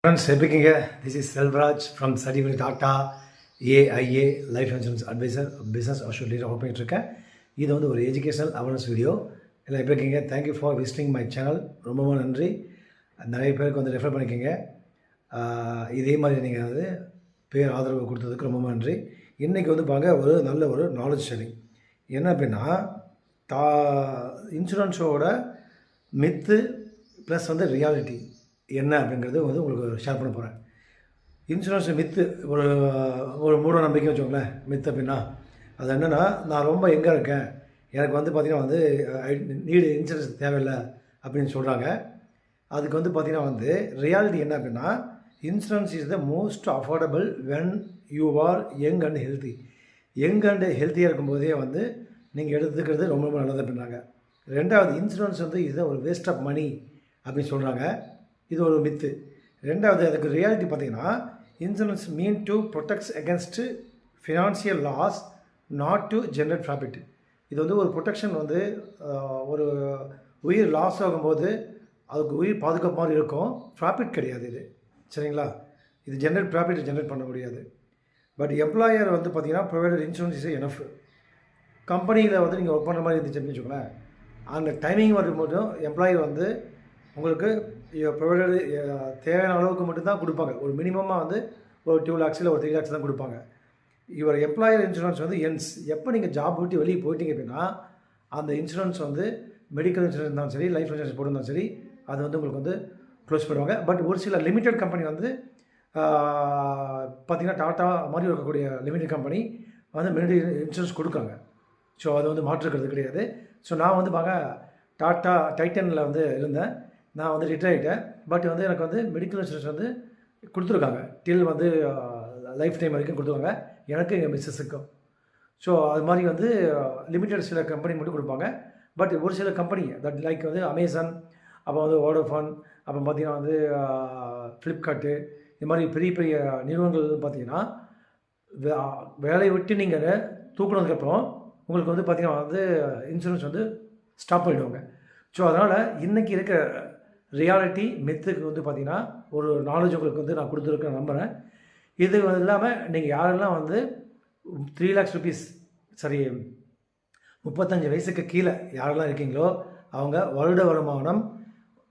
Friends, this is Selvraj from Certificate Tata AIA Life Insurance Advisor, Business Associate பண்ணிட்டு இருக்கேன். இது வந்து ஒரு எஜுகேஷனல் அவேர்னஸ் வீடியோ. எல்லாம் எப்படி இருக்கீங்க? Thank you for visiting my channel. ரொம்ப நன்றி. நிறைய பேருக்கு வந்து ரெஃபர் பண்ணிக்கோங்க. இதே மாதிரி நீங்கள் வந்து பேர் ஆதரவு கொடுத்ததுக்கு ரொம்ப நன்றி. இன்றைக்கி வந்து ஒரு நல்ல ஒரு நாலேஜ் ஷேரிங். என்ன அப்படின்னா, இன்சூரன்ஸோட மித்து ப்ளஸ் வந்து ரியாலிட்டி என்ன அப்படிங்கிறது வந்து உங்களுக்கு ஷேர் பண்ண போகிறேன். இன்சூரன்ஸ் மித்து ஒரு மூட நம்பிக்கை வச்சுக்கோங்களேன். மித்து அப்படின்னா அது என்னென்னா, நான் ரொம்ப எங்கே இருக்கேன், எனக்கு வந்து பார்த்திங்கன்னா வந்து நீடு இன்சூரன்ஸ் தேவையில்லை அப்படின்னு சொல்கிறாங்க. அதுக்கு வந்து பார்த்திங்கன்னா வந்து ரியாலிட்டி என்ன அப்படின்னா, insurance is the most affordable when you are young and healthy. Young and ஹெல்த்தியாக இருக்கும்போதே வந்து நீங்கள் எடுத்துக்கிறது ரொம்ப நல்லது அப்படின்னாங்க. ரெண்டாவது, இன்சூரன்ஸ் வந்து இது ஒரு வேஸ்ட் ஆஃப் மணி அப்படின்னு சொல்கிறாங்க. இது ஒரு மித்து. ரெண்டாவது, அதுக்கு ரியாலிட்டி பார்த்திங்கன்னா, insurance mean to protects against financial loss, not to generate profit. இது வந்து ஒரு ப்ரொடெக்ஷன் வந்து ஒரு உயிர் லாஸ் ஆகும்போது அதுக்கு உயிர் பாதுகாப்பு மாதிரி இருக்கும். ப்ராஃபிட் கிடையாது இது, சரிங்களா? இது ப்ராஃபிட் ஜென்ரேட் பண்ண முடியாது. பட் எம்ப்ளாயர் வந்து பார்த்திங்கன்னா ப்ரொவைடட் இன்சூரன்ஸ் இஸ் எனஃப். கம்பெனியில் வந்து நீங்கள் ஒர்க் பண்ணுற மாதிரி இருந்துச்சுன்னு வச்சுக்கோங்களேன், அந்த டைமிங் வரும்போதும் எம்ப்ளாயர் வந்து உங்களுக்கு ப்ரொவைடடு தேவையான அளவுக்கு மட்டும்தான் கொடுப்பாங்க. ஒரு மினிமமாக வந்து ஒரு 2 lakhs இல்லை ஒரு 3 lakhs தான் கொடுப்பாங்க. இவர் எம்ப்ளாயர் இன்சூரன்ஸ் வந்து என்ஸ். எப்போ நீங்கள் ஜாப் விட்டு வெளியே போயிட்டீங்க அப்படின்னா, அந்த இன்சூரன்ஸ் வந்து மெடிக்கல் இன்சூரன்ஸ் இருந்தாலும் சரி, லைஃப் இன்சூரன்ஸ் போட்டிருந்தாலும் சரி, அது வந்து உங்களுக்கு வந்து க்ளோஸ் பண்ணுவாங்க. பட் ஒரு சில லிமிடெட் கம்பெனி வந்து பார்த்திங்கன்னா டாட்டா மாதிரி இருக்கக்கூடிய லிமிடெட் கம்பெனி வந்து மெடிக்கல் இன்சூரன்ஸ் கொடுக்குறாங்க. ஸோ அது வந்து மாற்றுக்கிறது கிடையாது. ஸோ நான் வந்து டாட்டா டைட்டனில் வந்து இருந்தேன். நான் வந்து ரிட்டையர் ஆகிட்டேன். பட் வந்து எனக்கு வந்து மெடிக்கல் இன்சூரன்ஸ் வந்து கொடுத்துருக்காங்க. டில் வந்து லைஃப் டைம் வரைக்கும் கொடுத்துருவாங்க, எனக்கு எங்கள் மிஸ்ஸஸுக்கும். ஸோ அது மாதிரி வந்து லிமிட்டட் சில கம்பெனி மட்டும் கொடுப்பாங்க. பட் ஒரு சில கம்பெனி தட் லைக் வந்து அமேசான், அப்போ வந்து வோடோஃபோன், அப்புறம் பார்த்திங்கன்னா வந்து ஃப்ளிப்கார்ட்டு, இது மாதிரி பெரிய பெரிய நிறுவனங்கள் பார்த்திங்கன்னா வேலையை விட்டு நீங்கள் தூக்குனதுக்கப்புறம் உங்களுக்கு வந்து பார்த்திங்கன்னா வந்து இன்சூரன்ஸ் வந்து ஸ்டாப் பண்ணிவிடுவாங்க. ஸோ அதனால் இன்றைக்கி இருக்க ரியாலிட்டி மித்துக்கு வந்து பார்த்திங்கன்னா ஒரு நாலேஜ் உங்களுக்கு வந்து நான் கொடுத்துருக்கேன் நம்புகிறேன். இது இல்லாமல் நீங்கள் யாரெல்லாம் வந்து 3 lakhs rupees, சரி 35 வயசுக்கு கீழே யாரெல்லாம் இருக்கீங்களோ, அவங்க வருட வருமானம்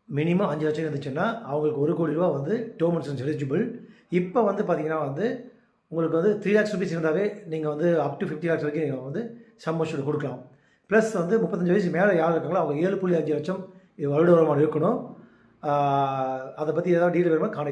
மினிமம் 5 லட்சம் இருந்துச்சுன்னா அவங்களுக்கு 1 கோடி ரூபா வந்து டேர்ம் இன்சூரன்ஸ் எலிஜிபிள். இப்போ வந்து பார்த்திங்கன்னா வந்து உங்களுக்கு வந்து 3 lakhs rupees இருந்தாவே நீங்கள் வந்து அப் டு 50 lakhs வரைக்கும் நீங்கள் வந்து சம் அஷ்யூர்ட் கொடுக்கலாம். ப்ளஸ் வந்து 35 வயசு மேலே யார் இருக்காங்களோ அவங்க 7.5 லட்சம் வருட வருமானம் இருக்கணும். அதை பற்றி ஏதாவது டீட்டெயில் வேணுமா காண